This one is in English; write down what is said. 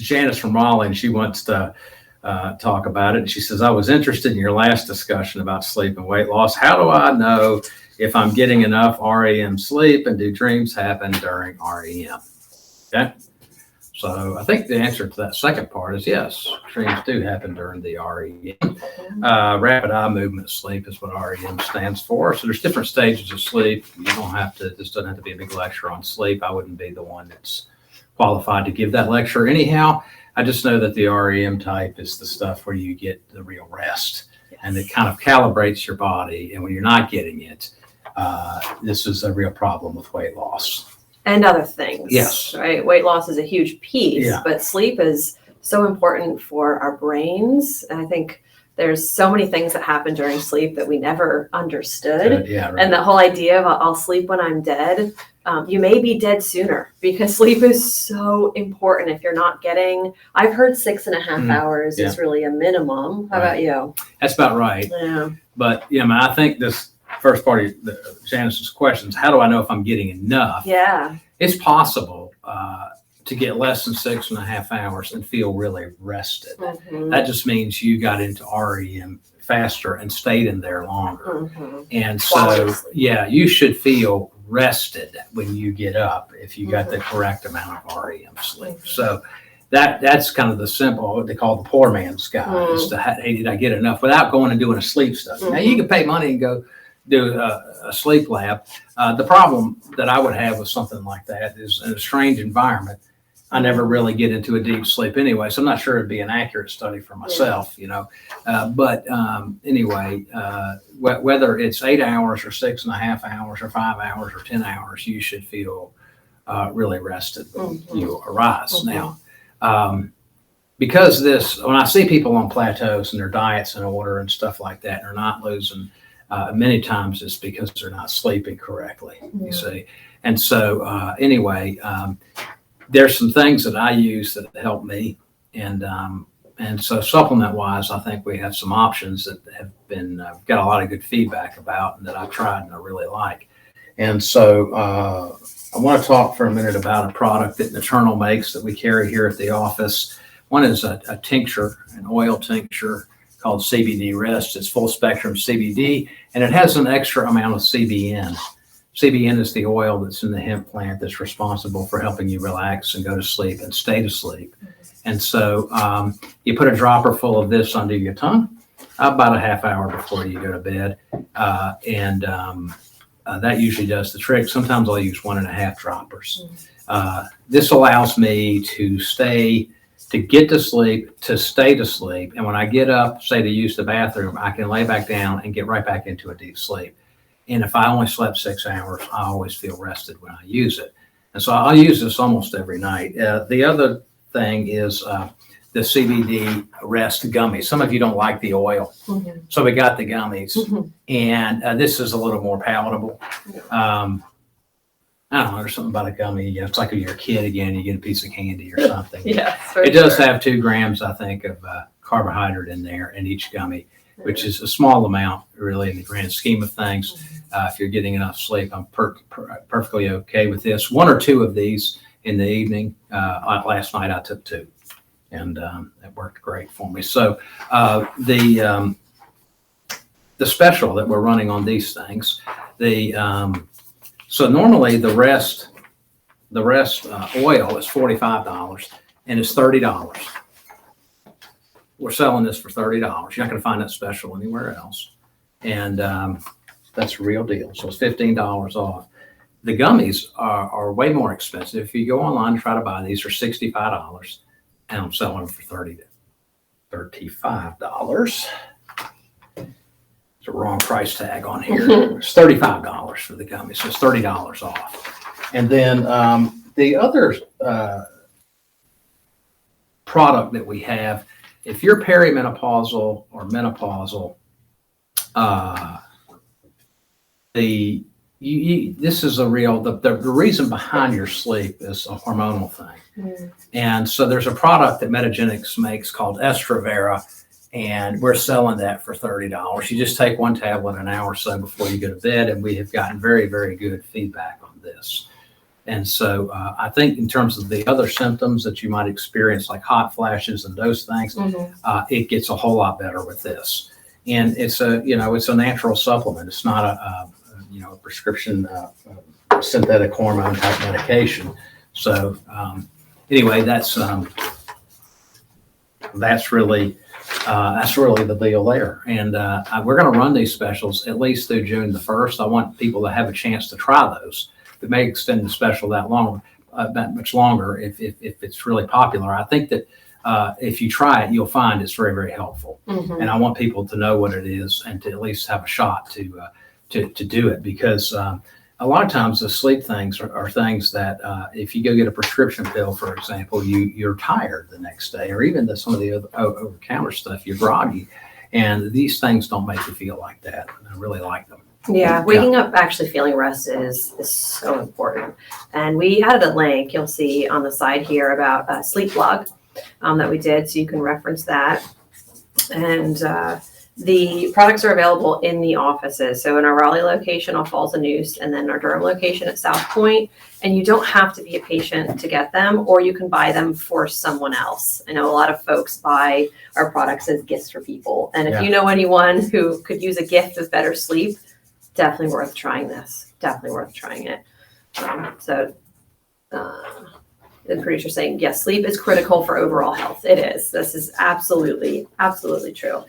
Janice from Raleigh, and she wants to talk about it. And she says, I was interested in your last discussion about sleep and weight loss. How do I know if I'm getting enough REM sleep, and do dreams happen during REM? Okay. So I think the answer to that second part is yes, dreams do happen during the REM. Rapid eye movement sleep is what REM stands for. So there's different stages of sleep. You don't have to, this doesn't have to be a big lecture on sleep. I wouldn't be the one that's qualified to give that lecture anyhow. I just know that the REM type is the stuff where you get the real rest, and it kind of calibrates your body. And when you're not getting it, this is a real problem with weight loss. And other things. Yes. Right. Weight loss is a huge piece, but sleep is so important for our brains. And I think there's so many things that happen during sleep that we never understood. Right. And the whole idea of I'll sleep when I'm dead, you may be dead sooner, because sleep is so important. If you're not getting, I've heard 6.5 hours is really a minimum. How about you? That's about right. Yeah. But I think this first part of Janice's questions, how do I know if I'm getting enough? Yeah. It's possible to get less than 6.5 hours and feel really rested. That just means you got into REM faster and stayed in there longer. And so, you should feel rested when you get up if you got the correct amount of REM sleep. So that's kind of the simple, what they call the poor man's guide, is to, hey, did I get enough without going and doing a sleep study? Now you can pay money and go do a sleep lab. The problem that I would have with something like that is, in a strange environment, I never really get into a deep sleep anyway, so I'm not sure it'd be an accurate study for myself, But anyway, whether it's 8 hours or 6.5 hours or 5 hours or 10 hours, you should feel really rested when you arise. Now, because when I see people on plateaus and their diets in order and stuff like that, and they're not losing, many times it's because they're not sleeping correctly, you see. And so anyway, there's some things that I use that help me. And so supplement wise, I think we have some options that have been, got a lot of good feedback about, and that I've tried and I really like. And so I want to talk for a minute about a product that Eternal makes that we carry here at the office. One is a tincture, an oil tincture called Cbd Rest. It's full spectrum CBD, and it has an extra amount of CBN. CBN is the oil that's in the hemp plant that's responsible for helping you relax and go to sleep and stay to sleep. And so you put a dropper full of this under your tongue about a half hour before you go to bed. That usually does the trick. Sometimes I'll use 1.5 droppers. This allows me to get to sleep, to stay to sleep. And when I get up, say to use the bathroom, I can lay back down and get right back into a deep sleep. And if I only slept 6 hours, I always feel rested when I use it. And so I'll use this almost every night. The other thing is the Cbd Rest Gummy. Some of you don't like the oil, so we got the gummies. And this is a little more palatable. I don't know, there's something about a gummy. It's like when you're a kid again, you get a piece of candy or something. It does have 2 grams, I think, of carbohydrate in there in each gummy, which is a small amount, really, in the grand scheme of things. If you're getting enough sleep, I'm perfectly okay with this. 1 or 2 of these in the evening. Last night I took 2, and that worked great for me. So the special that we're running on these things, so normally the rest oil is $45, and it's $30. We're selling this for $30. You're not going to find that special anywhere else. And that's a real deal. So it's $15 off. The gummies are way more expensive. If you go online and try to buy these, are $65, and I'm selling them for $35. There's a wrong price tag on here. It's $35 for the gummies, so it's $30 off. And then the other product that we have, if you're perimenopausal or menopausal, this is a real, the reason behind your sleep is a hormonal thing. And so there's a product that Metagenics makes called Estravera, and we're selling that for $30. You just take 1 tablet an hour or so before you go to bed, and we have gotten very, very good feedback on this. And so I think in terms of the other symptoms that you might experience, like hot flashes and those things, it gets a whole lot better with this. And it's a natural supplement. It's not a prescription synthetic hormone type medication. So anyway, that's really the deal there. And we're going to run these specials at least through June the 1st. I want people to have a chance to try those. We may extend the special that much longer if it's really popular. I think that if you try it, you'll find it's very, very helpful. And I want people to know what it is and to at least have a shot to do it, because a lot of times the sleep things are things that if you go get a prescription pill, for example, you're tired the next day, or even some of the other over-the-counter stuff, you're groggy. And these things don't make you feel like that. I really like them. Yeah, waking up actually feeling rested is so important. And we added a link, you'll see on the side here, about a sleep blog that we did, so you can reference that. And the products are available in the offices. So in our Raleigh location on Falls and Neuse, and then our Durham location at South Point. And you don't have to be a patient to get them, or you can buy them for someone else. I know a lot of folks buy our products as gifts for people. And if you know anyone who could use a gift of better sleep, definitely worth trying this. Definitely worth trying it. The producer saying, yes, sleep is critical for overall health. It is. This is absolutely, absolutely true.